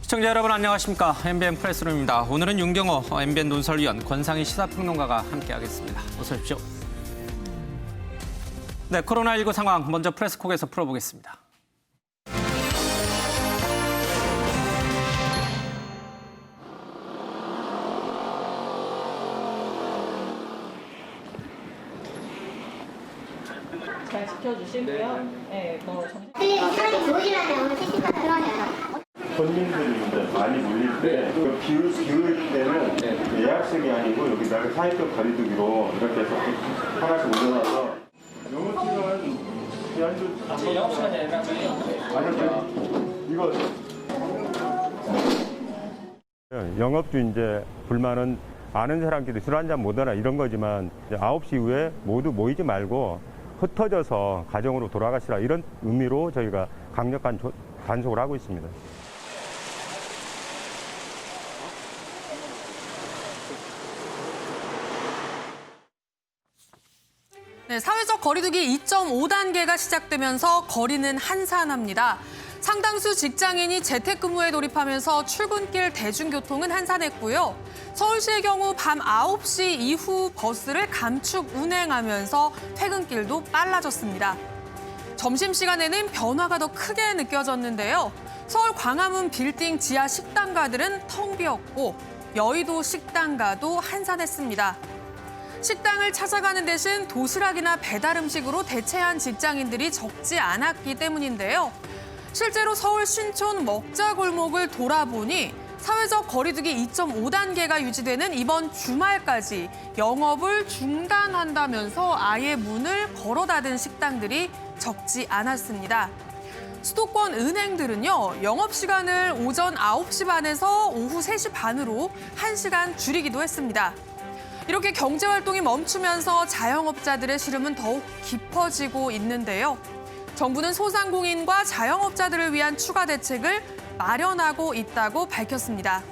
시청자 여러분 안녕하십니까. MBN 프레스룸입니다. 오늘은 윤경호 MBN 논설위원, 권상희 시사평론가가 함께하겠습니다. 어서 오십시오. 네, 코로나19 상황 먼저 프레스콕에서 풀어보겠습니다. 잘 지켜주시고요. 네, 사람이 모이려면 오늘 택시가 들어가요. 손님들이 이제 많이 몰릴 때 비울 때는 예약석이 아니고 여기다가 사회적 거리두기로 이렇게 해서 하나씩 올려놔서 영업시간은 영업시간이 아니라 이거 영업주 이제 불만은 아는 사람끼리 술 한잔 못 하나 이런 거지만 이제 9시 이후에 모두 모이지 말고 흩어져서 가정으로 돌아가시라 이런 의미로 저희가 강력한 단속을 하고 있습니다. 네, 사회적 거리두기 2.5단계가 시작되면서 거리는 한산합니다. 상당수 직장인이 재택근무에 돌입하면서 출근길 대중교통은 한산했고요. 서울시의 경우 밤 9시 이후 버스를 감축 운행하면서 퇴근길도 빨라졌습니다. 점심시간에는 변화가 더 크게 느껴졌는데요. 서울 광화문 빌딩 지하 식당가들은 텅 비었고 여의도 식당가도 한산했습니다. 식당을 찾아가는 대신 도시락이나 배달 음식으로 대체한 직장인들이 적지 않았기 때문인데요. 실제로 서울 신촌 먹자골목을 돌아보니 사회적 거리두기 2.5단계가 유지되는 이번 주말까지 영업을 중단한다면서 아예 문을 걸어 닫은 식당들이 적지 않았습니다. 수도권 은행들은요, 영업시간을 오전 9시 반에서 오후 3시 반으로 1시간 줄이기도 했습니다. 이렇게 경제활동이 멈추면서 자영업자들의 시름은 더욱 깊어지고 있는데요. 정부는 소상공인과 자영업자들을 위한 추가 대책을 마련하고 있다고 밝혔습니다.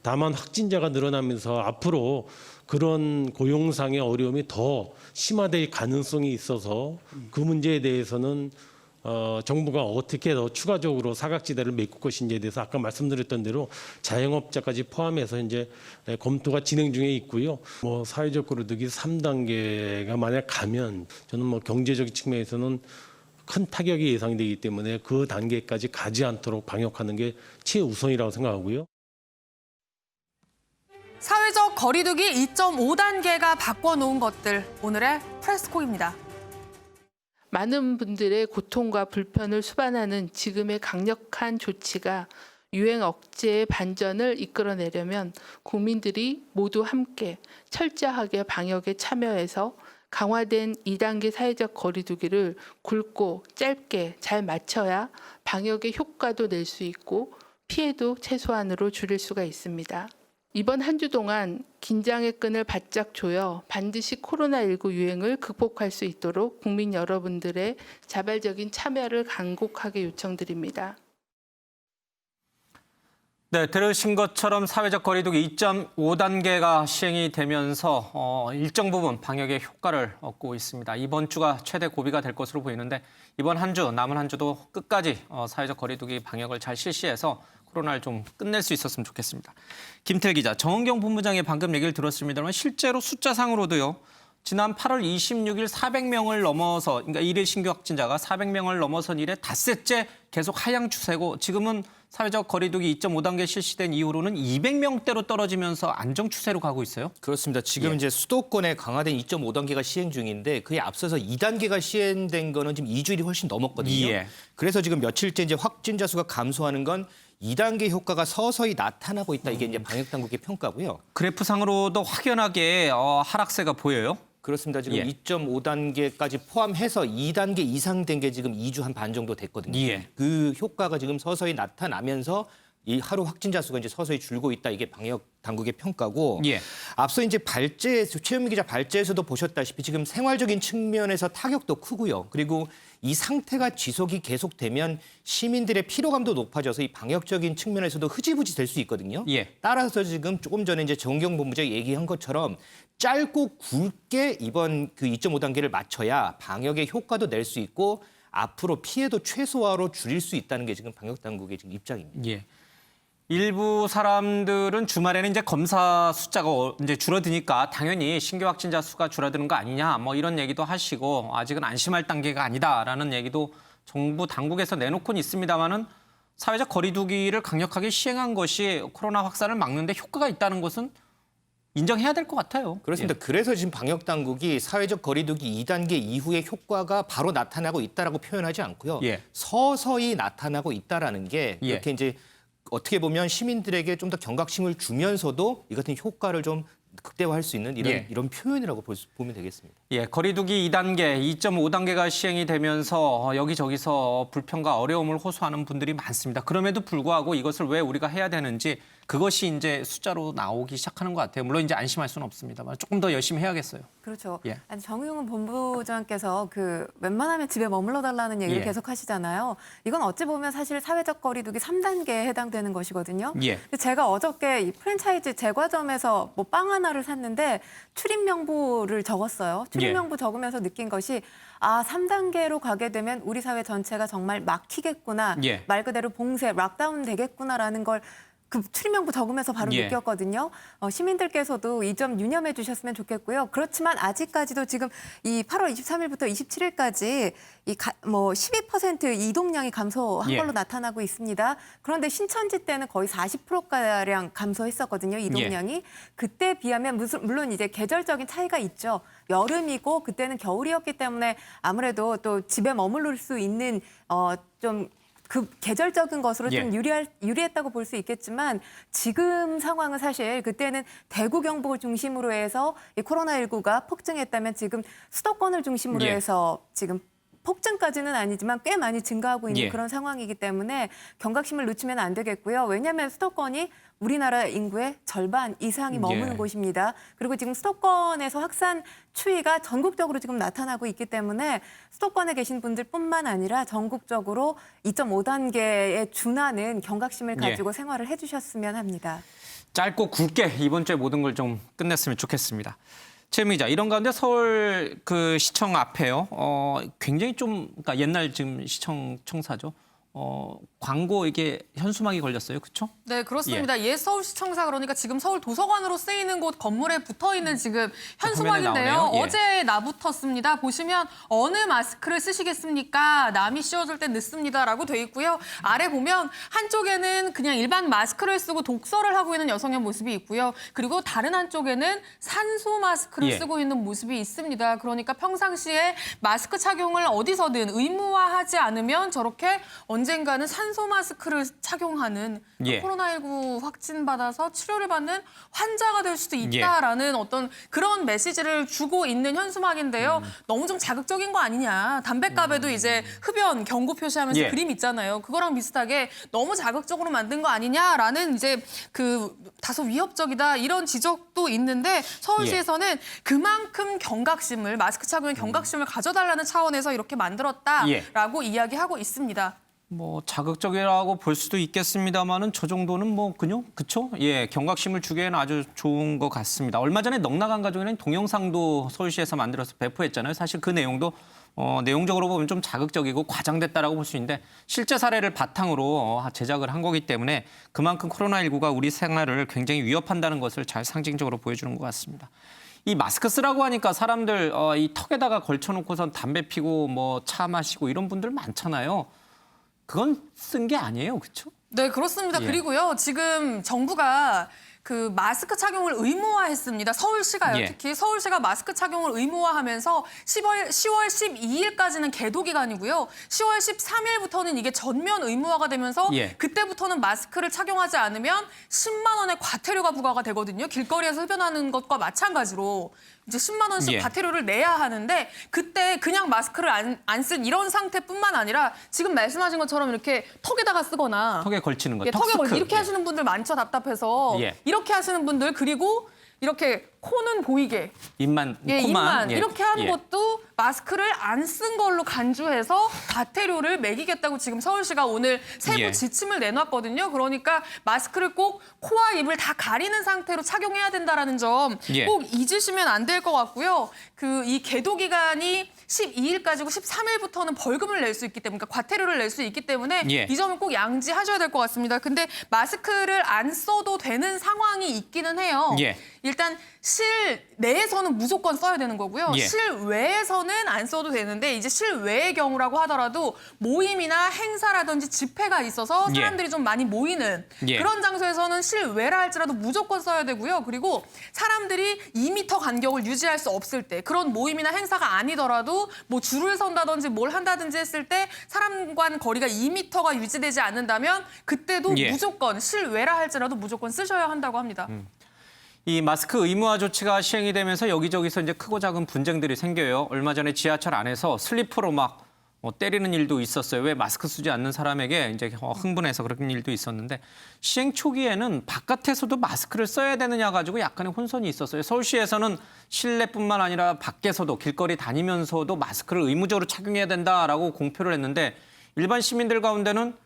다만 확진자가 늘어나면서 앞으로 그런 고용상의 어려움이 더 심화될 가능성이 있어서 그 문제에 대해서는 정부가 어떻게 더 추가적으로 사각지대를 메꿀 것인지에 대해서 아까 말씀드렸던 대로 자영업자까지 포함해서 이제 검토가 진행 중에 있고요. 사회적 거리두기 3단계가 만약 가면 저는 경제적인 측면에서는 큰 타격이 예상되기 때문에 그 단계까지 가지 않도록 방역하는 게 최우선이라고 생각하고요. 사회적 거리두기 2.5단계가 바꿔놓은 것들, 오늘의 프레스콕입니다. 많은 분들의 고통과 불편을 수반하는 지금의 강력한 조치가 유행 억제의 반전을 이끌어내려면 국민들이 모두 함께 철저하게 방역에 참여해서 강화된 2단계 사회적 거리두기를 굵고 짧게 잘 맞춰야 방역의 효과도 낼 수 있고 피해도 최소한으로 줄일 수가 있습니다. 이번 한 주 동안 긴장의 끈을 바짝 조여 반드시 코로나19 유행을 극복할 수 있도록 국민 여러분들의 자발적인 참여를 간곡하게 요청드립니다. 네, 들으신 것처럼 사회적 거리두기 2.5단계가 시행이 되면서 일정 부분 방역의 효과를 얻고 있습니다. 이번 주가 최대 고비가 될 것으로 보이는데 이번 한 주, 남은 한 주도 끝까지 사회적 거리두기 방역을 잘 실시해서 코로나를 좀 끝낼 수 있었으면 좋겠습니다. 김태일 기자, 정은경 본부장의 방금 얘기를 들었습니다만 실제로 숫자상으로도요. 지난 8월 26일 400명을 넘어서, 그러니까 일일 신규 확진자가 400명을 넘어선 이래 닷새째 계속 하향 추세고 지금은 사회적 거리두기 2.5단계 실시된 이후로는 200명대로 떨어지면서 안정 추세로 가고 있어요. 그렇습니다. 지금 이제 수도권에 강화된 2.5단계가 시행 중인데 그에 앞서서 2단계가 시행된 거는 지금 2주일이 훨씬 넘었거든요. 예. 그래서 지금 며칠째 이제 확진자 수가 감소하는 건 2단계 효과가 서서히 나타나고 있다. 이게 이제 방역 당국의 평가고요. 그래프상으로도 확연하게 하락세가 보여요. 그렇습니다. 지금 예. 2.5단계까지 포함해서 2단계 이상 된 게 지금 2주 한 반 정도 됐거든요. 예. 그 효과가 지금 서서히 나타나면서 이 하루 확진자 수가 이제 서서히 줄고 있다. 이게 방역 당국의 평가고. 예. 앞서 이제 최현미 기자 발제에서도 보셨다시피 지금 생활적인 측면에서 타격도 크고요. 그리고 이 상태가 지속이 계속되면 시민들의 피로감도 높아져서 이 방역적인 측면에서도 흐지부지 될 수 있거든요. 예. 따라서 지금 조금 전에 이제 정경 본부장이 얘기한 것처럼 짧고 굵게 이번 그 2.5단계를 맞춰야 방역의 효과도 낼 수 있고 앞으로 피해도 최소화로 줄일 수 있다는 게 지금 방역 당국의 지금 입장입니다. 예. 일부 사람들은 주말에는 이제 검사 숫자가 이제 줄어드니까 당연히 신규 확진자 수가 줄어드는 거 아니냐 뭐 이런 얘기도 하시고 아직은 안심할 단계가 아니다라는 얘기도 정부 당국에서 내놓고는 있습니다만은 사회적 거리두기를 강력하게 시행한 것이 코로나 확산을 막는 데 효과가 있다는 것은 인정해야 될 것 같아요. 그렇습니다. 그래서 지금 방역 당국이 사회적 거리두기 2단계 이후의 효과가 바로 나타나고 있다라고 표현하지 않고요. 예. 서서히 나타나고 있다라는 게 예. 이렇게 이제 어떻게 보면 시민들에게 좀 더 경각심을 주면서도 이 같은 효과를 좀 극대화할 수 있는 이런 표현이라고 보면 되겠습니다. 예, 거리두기 2단계, 2.5단계가 시행이 되면서 여기저기서 불편과 어려움을 호소하는 분들이 많습니다. 그럼에도 불구하고 이것을 왜 우리가 해야 되는지 그것이 이제 숫자로 나오기 시작하는 것 같아요. 물론 이제 안심할 수는 없습니다만 조금 더 열심히 해야겠어요. 그렇죠. 예. 아니, 정의용은 본부장께서 웬만하면 집에 머물러 달라는 얘기를 예. 계속 하시잖아요. 이건 어찌 보면 사실 사회적 거리두기 3단계에 해당되는 것이거든요. 예. 근데 제가 어저께 이 프랜차이즈 제과점에서 뭐 빵 하나를 샀는데 출입 명부를 적었어요. 출입 예. 명부 적으면서 느낀 것이 3단계로 가게 되면 우리 사회 전체가 정말 막히겠구나. 예. 말 그대로 봉쇄, 락다운 되겠구나라는 걸 그 출입명부 적으면서 바로 예. 느꼈거든요. 시민들께서도 이 점 유념해 주셨으면 좋겠고요. 그렇지만 아직까지도 지금 이 8월 23일부터 27일까지 12% 이동량이 감소한 예. 걸로 나타나고 있습니다. 그런데 신천지 때는 거의 40%가량 감소했었거든요. 이동량이. 예. 그때 비하면 물론 이제 계절적인 차이가 있죠. 여름이고 그때는 겨울이었기 때문에 아무래도 또 집에 머무를 수 있는 좀 그 계절적인 것으로 예. 좀 유리했다고 볼 수 있겠지만 지금 상황은 사실 그때는 대구 경북을 중심으로 해서 이 코로나19가 폭증했다면 지금 수도권을 중심으로 예. 해서 지금 폭증까지는 아니지만 꽤 많이 증가하고 있는 예. 그런 상황이기 때문에 경각심을 놓치면 안 되겠고요. 왜냐하면 수도권이 우리나라 인구의 절반 이상이 머무는 예. 곳입니다. 그리고 지금 수도권에서 확산 추이가 전국적으로 지금 나타나고 있기 때문에 수도권에 계신 분들뿐만 아니라 전국적으로 2.5단계에 준하는 경각심을 예. 가지고 생활을 해주셨으면 합니다. 짧고 굵게 이번 주에 모든 걸 좀 끝냈으면 좋겠습니다. 최민 기자, 이런 가운데 서울 그 시청 앞에요. 굉장히 좀 그러니까 옛날 지금 시청 청사죠. 광고 이게 현수막이 걸렸어요, 그렇죠? 네, 그렇습니다. 옛 서울시청사 그러니까 지금 서울 도서관으로 쓰이는 곳 건물에 붙어있는 지금 현수막인데요. 나오네요. 예. 어제 나붙었습니다. 보시면 어느 마스크를 쓰시겠습니까? 남이 씌워줄 땐 늦습니다라고 돼 있고요. 아래 보면 한쪽에는 그냥 일반 마스크를 쓰고 독서를 하고 있는 여성의 모습이 있고요. 그리고 다른 한쪽에는 산소 마스크를 예. 쓰고 있는 모습이 있습니다. 그러니까 평상시에 마스크 착용을 어디서든 의무화하지 않으면 저렇게 언젠가는 산소 마스크를 착용하는 예. 코로나19 확진받아서 치료를 받는 환자가 될 수도 있다라는 어떤 그런 메시지를 주고 있는 현수막인데요. 너무 좀 자극적인 거 아니냐. 담뱃갑에도 이제 흡연 경고 표시하면서 예. 그림 있잖아요. 그거랑 비슷하게 너무 자극적으로 만든 거 아니냐라는 이제 그 다소 위협적이다 이런 지적도 있는데 서울시에서는 그만큼 경각심을 마스크 착용의 경각심을 가져달라는 차원에서 이렇게 만들었다라고 이야기하고 있습니다. 뭐 자극적이라고 볼 수도 있겠습니다만은 저 정도는 뭐 그쵸? 예, 경각심을 주기에는 아주 좋은 것 같습니다. 얼마 전에 넉나간 가족에는 동영상도 서울시에서 만들어서 배포했잖아요. 사실 그 내용도 내용적으로 보면 좀 자극적이고 과장됐다라고 볼 수 있는데 실제 사례를 바탕으로 제작을 한 거기 때문에 그만큼 코로나19가 우리 생활을 굉장히 위협한다는 것을 잘 상징적으로 보여주는 것 같습니다. 이 마스크 쓰라고 하니까 사람들 이 턱에다가 걸쳐놓고선 담배 피고 뭐 차 마시고 이런 분들 많잖아요. 그건 쓴 게 아니에요, 그렇죠? 네, 그렇습니다. 예. 그리고 지금 정부가 그 마스크 착용을 의무화했습니다. 서울시가요. 예. 특히 서울시가 마스크 착용을 의무화하면서 10월 12일까지는 계도 기간이고요. 10월 13일부터는 이게 전면 의무화가 되면서 예. 그때부터는 마스크를 착용하지 않으면 10만 원의 과태료가 부과가 되거든요. 길거리에서 흡연하는 것과 마찬가지로 이제 10만 원씩 예. 과태료를 내야 하는데 그때 그냥 마스크를 안 쓴 이런 상태뿐만 아니라 지금 말씀하신 것처럼 이렇게 턱에다가 쓰거나 턱에 걸치는 거, 턱에 턱스크. 이렇게 하시는 분들 많죠, 답답해서. 예. 이렇게 하시는 분들 그리고 이렇게 코는 보이게, 입만, 예, 코만 입만 예. 이렇게 하는 예. 것도 마스크를 안 쓴 걸로 간주해서 과태료를 매기겠다고 지금 서울시가 오늘 세부 예. 지침을 내놨거든요. 그러니까 마스크를 꼭 코와 입을 다 가리는 상태로 착용해야 된다라는 점 꼭 예. 잊으시면 안 될 것 같고요. 이 계도 기간이 12일까지고 13일부터는 벌금을 낼 수 있기 때문에, 그러니까 과태료를 낼 수 있기 때문에 예. 이 점은 꼭 양지하셔야 될 것 같습니다. 근데 마스크를 안 써도 되는 상황이 있기는 해요. 예. 일단 실내에서는 무조건 써야 되는 거고요. 예. 실외에서는 안 써도 되는데 이제 실외의 경우라고 하더라도 모임이나 행사라든지 집회가 있어서 사람들이 좀 많이 모이는 예. 그런 장소에서는 실외라 할지라도 무조건 써야 되고요. 그리고 사람들이 2m 간격을 유지할 수 없을 때, 그런 모임이나 행사가 아니더라도 뭐 줄을 선다든지 뭘 한다든지 했을 때 사람 간 거리가 2m가 유지되지 않는다면 그때도 예. 무조건 실외라 할지라도 무조건 쓰셔야 한다고 합니다. 이 마스크 의무화 조치가 시행이 되면서 여기저기서 이제 크고 작은 분쟁들이 생겨요. 얼마 전에 지하철 안에서 슬리퍼로 막 때리는 일도 있었어요. 왜 마스크 쓰지 않는 사람에게 이제 흥분해서 그런 일도 있었는데, 시행 초기에는 바깥에서도 마스크를 써야 되느냐 가지고 약간의 혼선이 있었어요. 서울시에서는 실내뿐만 아니라 밖에서도 길거리 다니면서도 마스크를 의무적으로 착용해야 된다라고 공표를 했는데, 일반 시민들 가운데는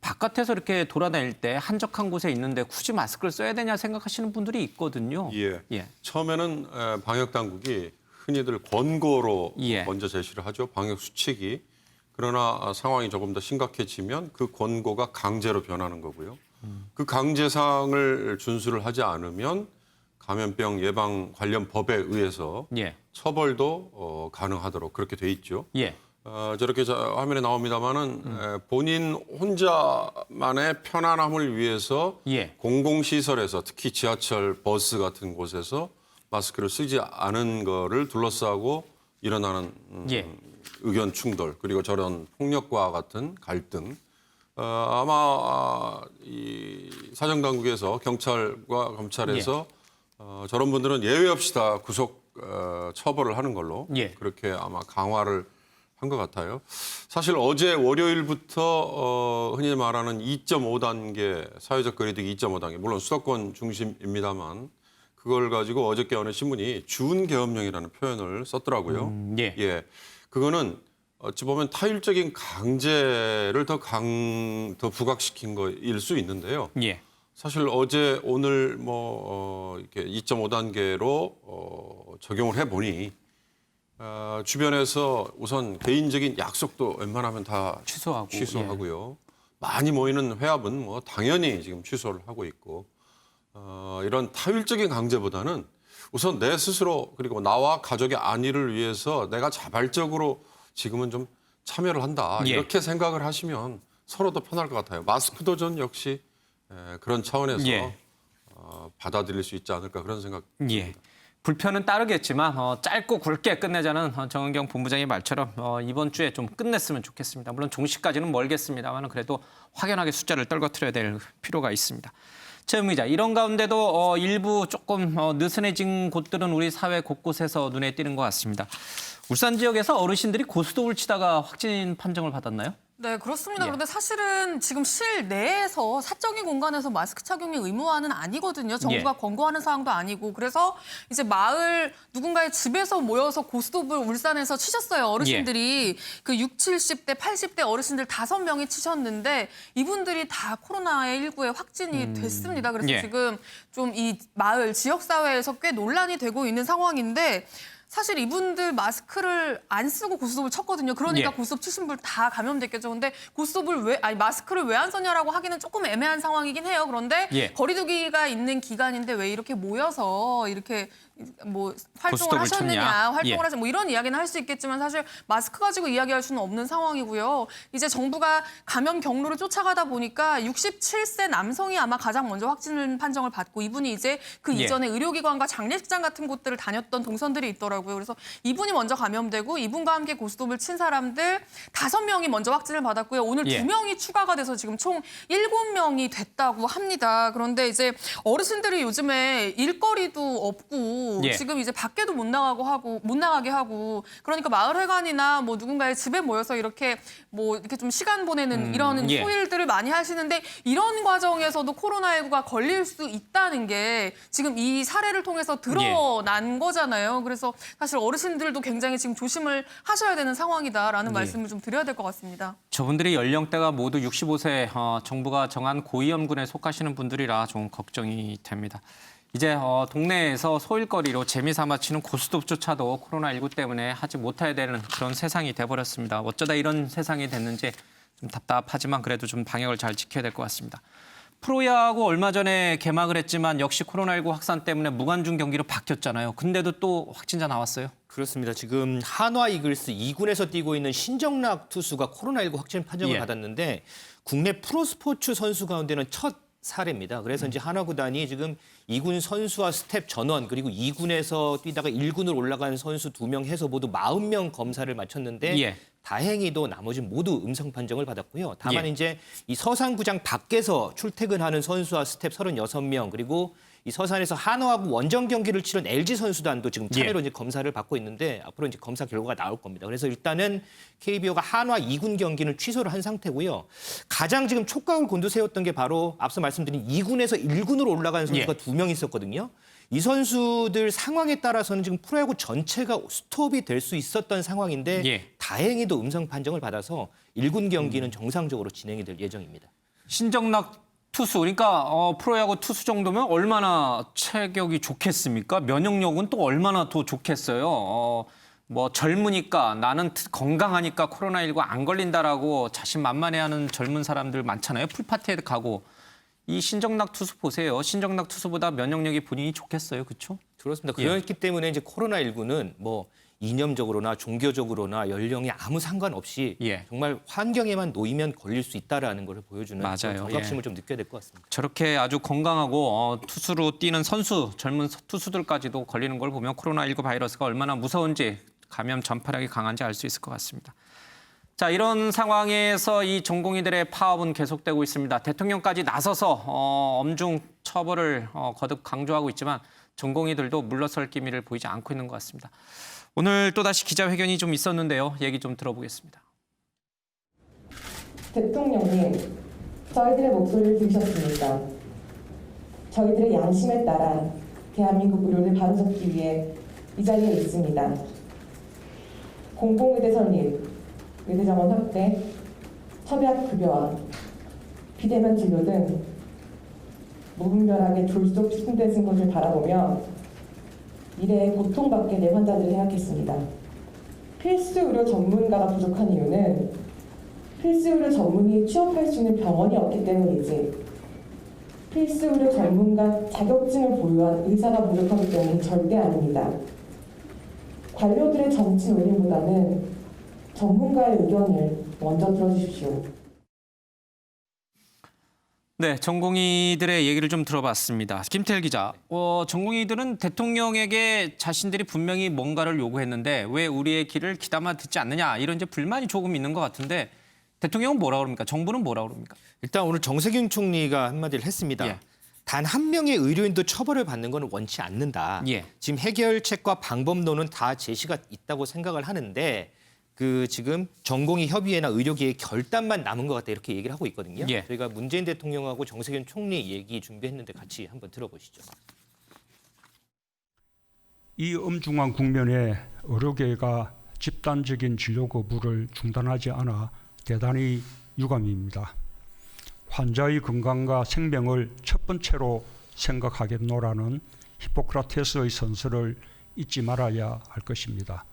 바깥에서 이렇게 돌아다닐 때 한적한 곳에 있는데 굳이 마스크를 써야 되냐 생각하시는 분들이 있거든요. 예. 처음에는 방역 당국이 흔히들 권고로 예. 먼저 제시를 하죠. 방역 수칙이. 그러나 상황이 조금 더 심각해지면 그 권고가 강제로 변하는 거고요. 그 강제사항을 준수를 하지 않으면 감염병 예방 관련 법에 의해서 예. 처벌도 가능하도록 그렇게 돼 있죠. 예. 저렇게 화면에 나옵니다마는 본인 혼자만의 편안함을 위해서 예. 공공시설에서, 특히 지하철, 버스 같은 곳에서 마스크를 쓰지 않은 거를 둘러싸고 일어나는 예. 의견 충돌, 그리고 저런 폭력과 같은 갈등. 아마 이 사정당국에서, 경찰과 검찰에서 저런 분들은 예외 없이 다 구속 처벌을 하는 걸로 예. 그렇게 아마 강화를 한 것 같아요. 사실 어제 월요일부터 흔히 말하는 2.5단계, 사회적 거리두기 2.5단계, 물론 수도권 중심입니다만 그걸 가지고 어저께 어느 신문이 준계엄령이라는 표현을 썼더라고요. 예. 그거는 어찌 보면 타율적인 강제를 더 부각시킨 거일 수 있는데요. 예. 사실 어제 오늘 이렇게 2.5단계로 적용을 해보니 주변에서 우선 개인적인 약속도 웬만하면 다 취소하고요. 많이 모이는 회합은 당연히 지금 취소를 하고 있고, 이런 타율적인 강제보다는 우선 내 스스로, 그리고 나와 가족의 안위를 위해서 내가 자발적으로 지금은 좀 참여를 한다. 이렇게 생각을 하시면 서로 더 편할 것 같아요. 마스크도 전 역시 그런 차원에서 받아들일 수 있지 않을까, 그런 생각. 예. 불편은 따르겠지만 짧고 굵게 끝내자는 정은경 본부장의 말처럼 이번 주에 좀 끝냈으면 좋겠습니다. 물론 종식까지는 멀겠습니다만 그래도 확연하게 숫자를 떨궈트려야 될 필요가 있습니다. 최은미 기자, 이런 가운데도 일부 조금 느슨해진 곳들은 우리 사회 곳곳에서 눈에 띄는 것 같습니다. 울산 지역에서 어르신들이 고스톱을 치다가 확진 판정을 받았나요? 네, 그렇습니다. 예. 그런데 사실은 지금 실내에서 사적인 공간에서 마스크 착용이 의무화는 아니거든요. 정부가 권고하는 사항도 아니고. 그래서 이제 마을 누군가의 집에서 모여서 고스톱을 울산에서 치셨어요. 어르신들이. 그 60, 70대, 80대 어르신들 5명이 치셨는데 이분들이 다 코로나19에 확진이 됐습니다. 그래서 지금 좀 이 마을 지역사회에서 꽤 논란이 되고 있는 상황인데, 사실 이분들 마스크를 안 쓰고 고스톱을 쳤거든요. 그러니까 고스톱 치신 분 다 감염됐겠죠. 근데 마스크를 왜 안 썼냐라고 하기는 조금 애매한 상황이긴 해요. 그런데 거리두기가 있는 기간인데 왜 이렇게 모여서 이렇게 활동을 하셨느냐, 활동을 하셨 이런 이야기는 할 수 있겠지만 사실 마스크 가지고 이야기할 수는 없는 상황이고요. 이제 정부가 감염 경로를 쫓아가다 보니까 67세 남성이 아마 가장 먼저 확진 판정을 받고, 이분이 이제 그 이전에 의료기관과 장례식장 같은 곳들을 다녔던 동선들이 있더라고요. 그래서 이분이 먼저 감염되고 이분과 함께 고스톱을 친 사람들 5명이 먼저 확진을 받았고요. 오늘 2명이 추가가 돼서 지금 총 7명이 됐다고 합니다. 그런데 이제 어르신들이 요즘에 일거리도 없고 하고 예. 지금 이제 밖에도 못 나가게 하고 그러니까 마을회관이나 뭐 누군가의 집에 모여서 이렇게 뭐 이렇게 좀 시간 보내는 이런 예. 소일들을 많이 하시는데 이런 과정에서도 코로나19가 걸릴 수 있다는 게 지금 이 사례를 통해서 드러난 거잖아요. 그래서 사실 어르신들도 굉장히 지금 조심을 하셔야 되는 상황이다라는 예. 말씀을 좀 드려야 될 것 같습니다. 저분들이 연령대가 모두 65세 정부가 정한 고위험군에 속하시는 분들이라 좀 걱정이 됩니다. 이제 동네에서 소일거리로 재미삼아 치는 고스톱조차도 코로나19 때문에 하지 못해야 되는 그런 세상이 돼버렸습니다. 어쩌다 이런 세상이 됐는지 좀 답답하지만 그래도 좀 방역을 잘 지켜야 될 것 같습니다. 프로야구 얼마 전에 개막을 했지만 역시 코로나19 확산 때문에 무관중 경기로 바뀌었잖아요. 근데도 또 확진자 나왔어요. 그렇습니다. 지금 한화 이글스 2군에서 뛰고 있는 신정락 투수가 코로나19 확진 판정을 예. 받았는데 국내 프로스포츠 선수 가운데는 첫 사례입니다. 그래서 이제 한화 구단이 지금 2군 선수와 스텝 전원 그리고 2군에서 뛰다가 1군으로 올라간 선수 2명 해서 모두 40명 검사를 마쳤는데 예. 다행히도 나머지 모두 음성 판정을 받았고요. 다만 예. 이제 이 서산구장 밖에서 출퇴근하는 선수와 스텝 36명 그리고 이 서산에서 한화하고 원정 경기를 치른 LG 선수단도 지금 차례로 이제 검사를 받고 있는데 앞으로 이제 검사 결과가 나올 겁니다. 그래서 일단은 KBO가 한화 2군 경기는 취소를 한 상태고요. 가장 지금 촉각을 곤두세웠던 게 바로 앞서 말씀드린 2군에서 1군으로 올라간 선수가 2명 있었거든요. 이 선수들 상황에 따라서는 지금 프로야구 전체가 스톱이 될 수 있었던 상황인데 다행히도 음성 판정을 받아서 1군 경기는 정상적으로 진행이 될 예정입니다. 신정락 투수, 그러니까 프로야구 투수 정도면 얼마나 체격이 좋겠습니까? 면역력은 또 얼마나 더 좋겠어요. 뭐 젊으니까 나는 건강하니까 코로나19 안 걸린다라고 자신만만해하는 젊은 사람들 많잖아요. 풀파티에 가고. 이 신정락 투수 보세요. 신정락 투수보다 면역력이 본인이 좋겠어요. 그렇죠? 그렇습니다. 그렇기 때문에 이제 코로나19는 뭐 이념적으로나 종교적으로나 연령에 아무 상관없이 정말 환경에만 놓이면 걸릴 수 있다라는 걸 보여주는 그런 경각심을 좀 느껴야 될 것 같습니다. 저렇게 아주 건강하고 투수로 뛰는 선수, 젊은 투수들까지도 걸리는 걸 보면 코로나19 바이러스가 얼마나 무서운지 감염 전파력이 강한지 알 수 있을 것 같습니다. 자, 이런 상황에서 이 전공의들의 파업은 계속되고 있습니다. 대통령까지 나서서 엄중 처벌을 거듭 강조하고 있지만 전공의들도 물러설 기미를 보이지 않고 있는 것 같습니다. 오늘 또다시 기자회견이 좀 있었는데요. 얘기 좀 들어보겠습니다. 대통령님, 저희들의 목소리를 들으셨습니까? 저희들의 양심에 따라 대한민국 의료를 바로잡기 위해 이 자리에 있습니다. 공공의대 설립, 의대 정원 확대, 협약 급여화, 비대면 진료 등 무분별하게 졸속 추진되는 것을 바라보며 미래에 고통받게 될 환자들을 생각했습니다. 필수 의료 전문가가 부족한 이유는 필수 의료 전문의 취업할 수 있는 병원이 없기 때문이지 필수 의료 전문가 자격증을 보유한 의사가 부족하기 때문이 절대 아닙니다. 관료들의 정치 논리보다는 전문가의 의견을 먼저 들어주십시오. 네, 전공의들의 얘기를 좀 들어봤습니다. 김태일 기자, 전공의들은 대통령에게 자신들이 분명히 뭔가를 요구했는데 왜 우리의 길을 귀담아 듣지 않느냐 이런 이제 불만이 조금 있는 것 같은데 대통령은 뭐라 그럽니까? 정부는 뭐라 그럽니까? 일단 오늘 정세균 총리가 한마디를 했습니다. 단 한 명의 의료인도 처벌을 받는 건 원치 않는다. 지금 해결책과 방법론은 다 제시가 있다고 생각을 하는데 지금 전공의 협의회나 의료계의 결단만 남은 것 같다 이렇게 얘기를 하고 있거든요. 저희가 문재인 대통령하고 정세균 총리 얘기 준비했는데 같이 한번 들어보시죠. 이 엄중한 국면에 의료계가 집단적인 진료 거부를 중단하지 않아 대단히 유감입니다. 환자의 건강과 생명을 첫 번째로 생각하겠노라는 히포크라테스의 선서를 잊지 말아야 할 것입니다.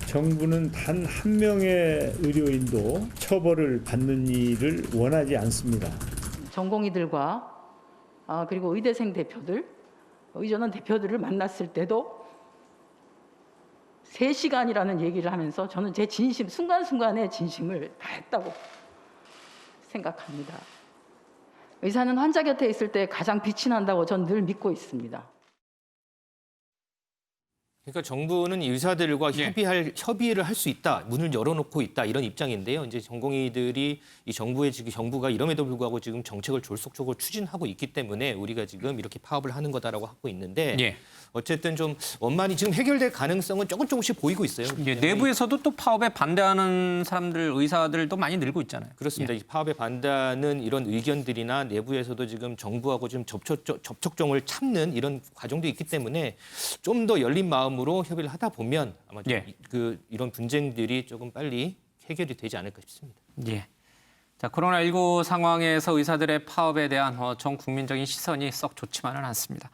정부는 단 한 명의 의료인도 처벌을 받는 일을 원하지 않습니다. 전공의들과 그리고 의대생 대표들, 의전원 대표들을 만났을 때도 3시간이라는 얘기를 하면서 저는 제 진심, 순간순간의 진심을 다했다고 생각합니다. 의사는 환자 곁에 있을 때 가장 빛이 난다고 전 늘 믿고 있습니다. 그러니까 정부는 의사들과 협의를 할 수 있다, 문을 열어놓고 있다 이런 입장인데요. 이제 전공의들이 이 정부가 이럼에도 불구하고 지금 정책을 졸속적으로 추진하고 있기 때문에 우리가 지금 이렇게 파업을 하는 거다라고 하고 있는데 어쨌든 좀 원만히 지금 해결될 가능성은 조금씩 보이고 있어요. 내부에서도 또 파업에 반대하는 사람들, 의사들도 많이 늘고 있잖아요. 그렇습니다. 이 파업에 반대하는 이런 의견들이나 내부에서도 지금 정부하고 지금 접촉점을 찾는 이런 과정도 있기 때문에 좀 더 열린 마음으로 협의를 하다 보면 아마 좀 이런 분쟁들이 조금 빨리 해결이 되지 않을까 싶습니다. 자, 코로나19 상황에서 의사들의 파업에 대한 전 국민적인 시선이 썩 좋지만은 않습니다.